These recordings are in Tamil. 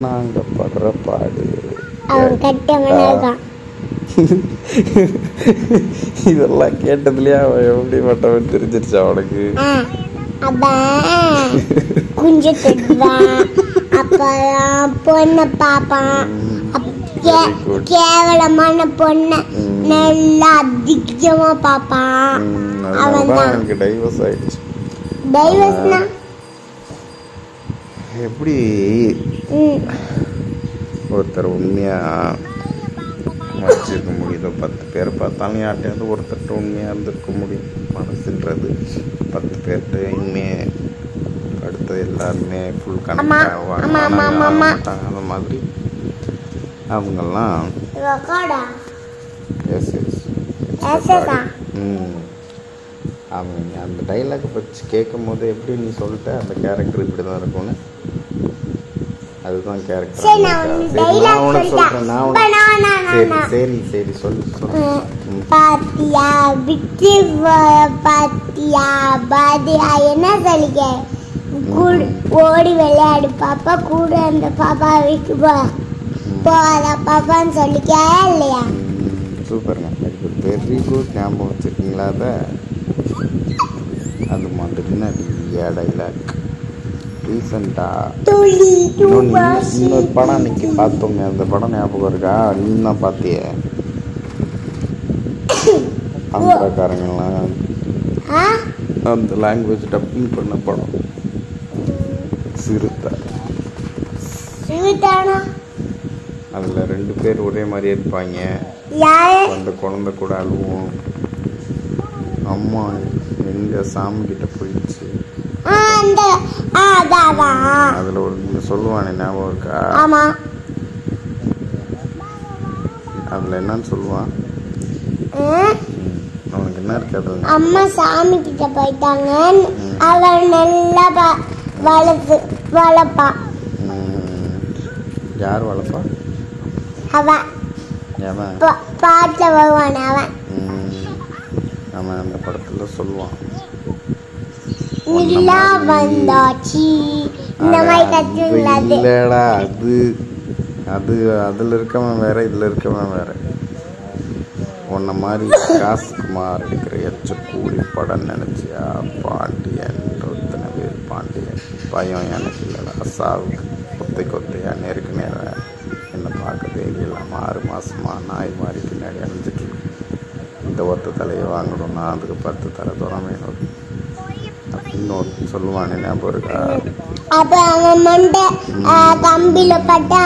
நாங்க படுற பாடு இதெல்லாம் கேட்டதுலயே அவன் எப்படி மட்டும் தெரிஞ்சிருச்சா அவனுக்கு? பொண்ணு பாப்பான், கேவலமான பொண்ணு நல்லா அதிகமா பாப்பான். எனக்கு டைவர்ஸ் ஆயிடுச்சு. டைவர்ஸ்னா எப்படி ஒருத்தர் உண்மையா வச்சிருக்க முடியுதோ? 10 பேரை பார்த்தாலும் யார்ட்டையாவது ஒருத்தர்கிட்ட உண்மையாக இருந்திருக்க முடியும். மனசுன்றது 10 பேர்கிட்ட இனிமே அடுத்தது எல்லாருமே ஃபுல் கனெக்ட் மாட்டாங்க. அந்த மாதிரி அவங்கெல்லாம் அவங்க அந்த டைலாக் வச்சு கேட்கும் போது எப்படி நீ சொல்லிட்ட அந்த கேரக்டர் இப்படி தான் இருக்கும்னு, அதுதான் கேரக்டர். சரி சரி சொல்லு. பாத்தியா விட்டு பாத்தியா பாத்தியா என்ன சொல்லிக்க, ஓடி விளையாடு பாப்பா கூட அந்த பாப்பா விட்டு போதா பாப்பான்னு சொல்லிக்கா இல்லையா? சூப்பருங்க, வெரி குட். ஞாபகம் வச்சுருக்கீங்களா? அது மாதிரி நிறைய டைலாக் ரீசெண்டாக இன்னொரு படம் அன்னைக்கு பார்த்தோமே, அந்த படம் ஞாபகம் இருக்கா? நீ தான் பார்த்திய? ஆந்திராக்காரங்கெல்லாம் அந்த லாங்குவேஜ் டப்பிங் பண்ண படம் சிறுத்தை. அதில் 2 பேர் ஒரே மாதிரி இருப்பாங்க. அந்த குழந்தை கூட அழுவோம், அம்மா எங்க சாமி கிட்ட போயிடுச்சு. அதுல ஒரு சொல்லுவானே ஞாபகம் இருக்கா? அதுல என்னன்னு சொல்லுவான் அவனுக்கு? என்ன இருக்காது, அம்மா சாமி கிட்ட போயிட்டாங்க, அவன் நல்லா வளர்ப்பா. யார் வளர்ப்பா? அவன் பாட்டுல வருவான் அவன். அவன் அந்த படத்துல சொல்லுவான், இல்லடா அது அதுல இருக்கவன் வேற, இதுல இருக்கவன் வேற. உன்ன மாதிரி காசுகுமார் இருக்கிற எச்சக்கூடி படம் நினைச்சியா பாண்டியன்? ஒருத்தனை பேர் பாண்டியன். பயம் எனக்கு இல்லைடா சாவுக்கு, கொத்தையா நேருக்கு நேரம் என்னை பார்க்க தெரியலாம். 6 மாசமா நாய் மாதிரி பின்னாடி அணிஞ்சிட்டு இருக்கு. இந்த ஒத்த தலையை வாங்கணும்னா அதுக்கு 10 தலை தூரம் வேணும் அப்படின்னு சொல்லுவானே ஞாபகம் இருக்கா? அப்ப அவன் மண்டை கம்பியில பட்டு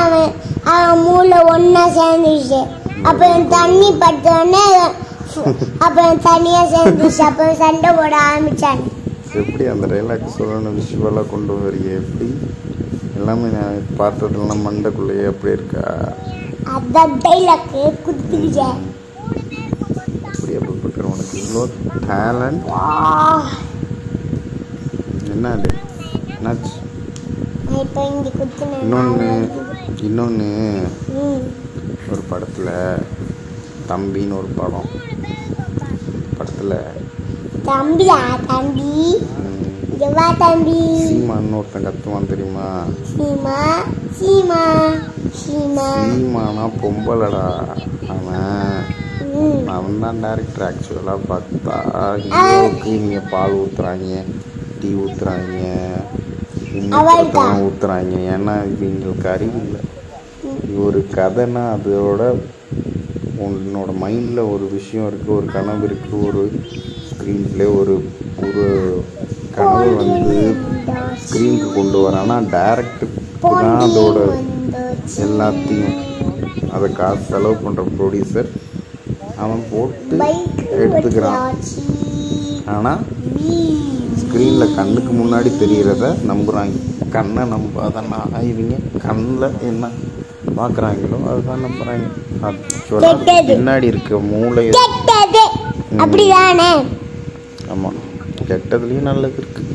அவன் மூளை ஒன்னா சேர்ந்துச்சு. அப்ப தண்ணி பட்டோடனே அப்ப தனியா சேர்ந்துச்சு. அப்ப சண்டை போட ஆரம்பிச்சாங்க. எப்படி அந்த டைலாக் சொல்லணும் விஷுவலா கொண்டு வரிய? எப்படி எல்லாமே நான் பார்த்ததெல்லாம் மண்டைக்குள்ளேயே அப்படி இருக்கா? அதான் டைலாக் குடுத்துக்கிட்டேன். அப்படி அப்படிப்பட்ட உனக்கு இவ்வளோ டேலண்ட் என்ன? என்னாச்சு? இன்னொன்று ஒரு படத்தில் தம்பின்னு ஒரு படத்தில் சீமான்னு ஒருத்தன் கத்துவான் தெரியுமா? சீமானா பொம்பலடா அவன் தான் டேரக்டர். ஆக்சுவலாக பார்த்தா ஹீரோவுக்கு இவங்க பால் ஊற்றுறாங்க, டீ ஊற்றுறாங்க, ஊற்றுறாங்க. ஏன்னா இவங்களுக்கு அறிவு இல்லை. ஒரு கதைன்னா அதோட உன்னோட மைண்டில் ஒரு விஷயம் இருக்குது, ஒரு கனவு இருக்குது, ஒரு ஸ்க்ரீன் பிளே, ஒரு கனவு ஸ்க்ரீனுக்கு கொண்டு வரான்னா டேரக்டர் தான் அதோட எல்லாத்தையும் அதை காசு செலவு பண்ணுற ப்ரொடியூசர் அவன் போட்டு எடுத்துக்கிறான். ஆனால் ஸ்க்ரீனில் கண்ணுக்கு முன்னாடி தெரிகிறத நம்புகிறாங்க. கண்ணை நம்பாதன்னா இவங்க கண்ணில் என்ன பார்க்குறாங்களோ அதுதான் நம்புகிறாங்க. ஆக்சுவலாக பின்னாடி இருக்க மூளை அப்படிதானே? ஆமாம், கெட்டதுலேயும் நல்லது இருக்குது.